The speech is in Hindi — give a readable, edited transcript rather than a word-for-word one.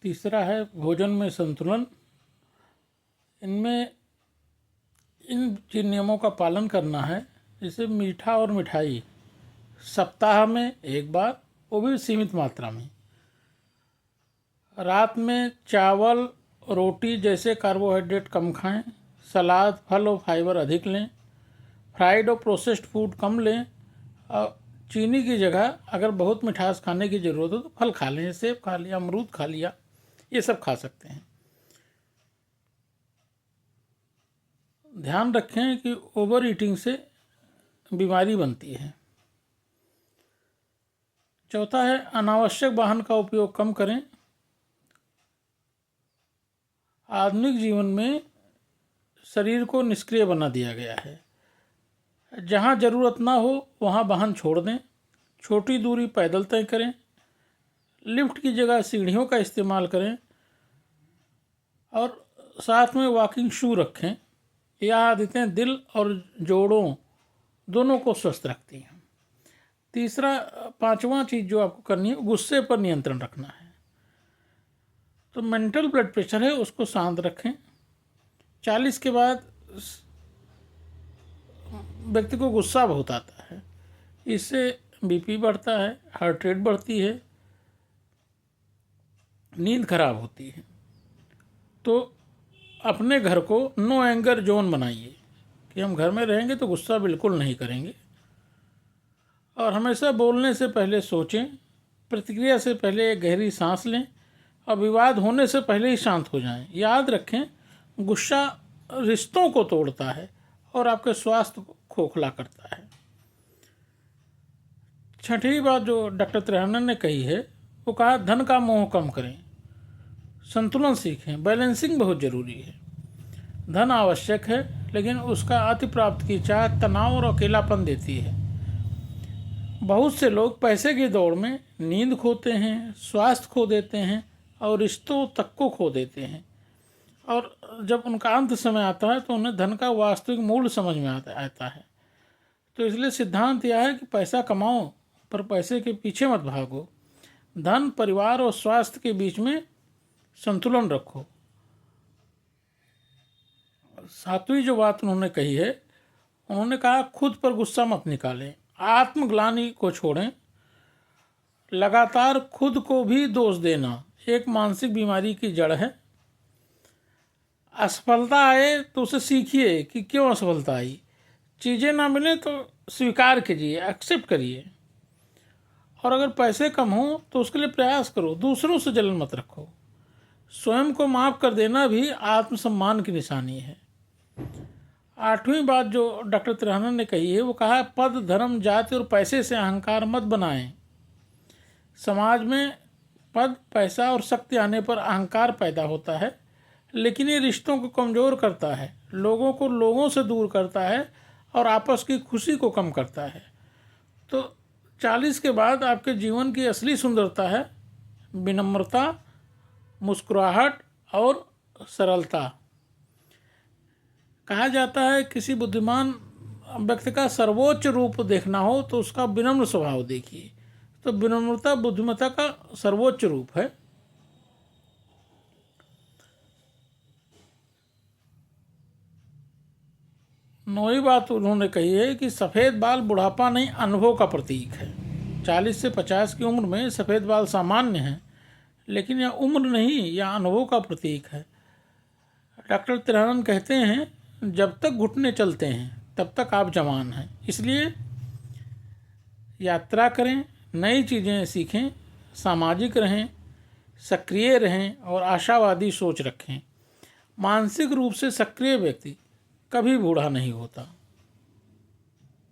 तीसरा है भोजन में संतुलन। इनमें इन जिन नियमों का पालन करना है, जैसे मीठा और मिठाई सप्ताह में एक बार, वो भी सीमित मात्रा में। रात में चावल रोटी जैसे कार्बोहाइड्रेट कम खाएं। सलाद फल और फाइबर अधिक लें। फ्राइड और प्रोसेस्ड फूड कम लें। और चीनी की जगह अगर बहुत मिठास खाने की ज़रूरत हो तो फल खा लें, सेब खा लिया, अमरूद खा लिया, ये सब खा सकते हैं। ध्यान रखें कि ओवर ईटिंग से बीमारी बनती है। चौथा है अनावश्यक वाहन का उपयोग कम करें। आधुनिक जीवन में शरीर को निष्क्रिय बना दिया गया है। जहाँ ज़रूरत ना हो वहाँ वाहन छोड़ दें। छोटी दूरी पैदल तय करें। लिफ्ट की जगह सीढ़ियों का इस्तेमाल करें और साथ में वॉकिंग शू रखें। यह आदतें दिल और जोड़ों दोनों को स्वस्थ रखती हैं। पांचवा चीज़ जो आपको करनी है, गुस्से पर नियंत्रण रखना है। तो मेंटल ब्लड प्रेशर है उसको शांत रखें। 40 के बाद व्यक्ति को गुस्सा बहुत आता है। इससे बीपी बढ़ता है, हार्ट रेट बढ़ती है, नींद खराब होती है। तो अपने घर को नो एंगर जोन बनाइए कि हम घर में रहेंगे तो गुस्सा बिल्कुल नहीं करेंगे। और हमेशा बोलने से पहले सोचें, प्रतिक्रिया से पहले एक गहरी सांस लें और विवाद होने से पहले ही शांत हो जाएं। याद रखें, गुस्सा रिश्तों को तोड़ता है और आपके स्वास्थ्य को खोखला करता है। छठी बात जो डॉक्टर त्रिहनन ने कही है, वो कहा धन का मोह कम करें, संतुलन सीखें। बैलेंसिंग बहुत ज़रूरी है। धन आवश्यक है, लेकिन उसका अति प्राप्त की चाह तनाव और अकेलापन देती है। बहुत से लोग पैसे की दौड़ में नींद खोते हैं, स्वास्थ्य खो देते हैं और रिश्तों तक को खो देते हैं। और जब उनका अंत समय आता है तो उन्हें धन का वास्तविक मूल्य समझ में आता है। तो इसलिए सिद्धांत यह है कि पैसा कमाओ पर पैसे के पीछे मत भागो। धन, परिवार और स्वास्थ्य के बीच में संतुलन रखो। सातवीं जो बात उन्होंने कही है, उन्होंने कहा खुद पर गुस्सा मत निकालें, आत्मग्लानि को छोड़ें। लगातार खुद को भी दोष देना एक मानसिक बीमारी की जड़ है। असफलता आए तो उसे सीखिए कि क्यों असफलता आई। चीज़ें ना मिले तो स्वीकार कीजिए, एक्सेप्ट करिए। और अगर पैसे कम हो तो उसके लिए प्रयास करो, दूसरों से जलन मत रखो। स्वयं को माफ़ कर देना भी आत्मसम्मान की निशानी है। आठवीं बात जो डॉक्टर त्रिहनन ने कही है, वो कहा पद, धर्म, जाति और पैसे से अहंकार मत बनाएं। समाज में पद, पैसा और शक्ति आने पर अहंकार पैदा होता है, लेकिन ये रिश्तों को कमज़ोर करता है, लोगों को लोगों से दूर करता है और आपस की खुशी को कम करता है। तो 40 के बाद आपके जीवन की असली सुंदरता है विनम्रता, मुस्कुराहट और सरलता। कहा जाता है किसी बुद्धिमान व्यक्ति का सर्वोच्च रूप देखना हो तो उसका विनम्र स्वभाव देखिए। तो विनम्रता बुद्धिमत्ता का सर्वोच्च रूप है। नौवीं बात उन्होंने कही है कि सफ़ेद बाल बुढ़ापा नहीं, अनुभव का प्रतीक है। 40 से 50 की उम्र में सफ़ेद बाल सामान्य हैं, लेकिन यह उम्र नहीं, यह अनुभव का प्रतीक है। डॉक्टर त्रिहनन कहते हैं जब तक घुटने चलते हैं तब तक आप जवान हैं। इसलिए यात्रा करें, नई चीज़ें सीखें, सामाजिक रहें, सक्रिय रहें और आशावादी सोच रखें। मानसिक रूप से सक्रिय व्यक्ति कभी बूढ़ा नहीं होता।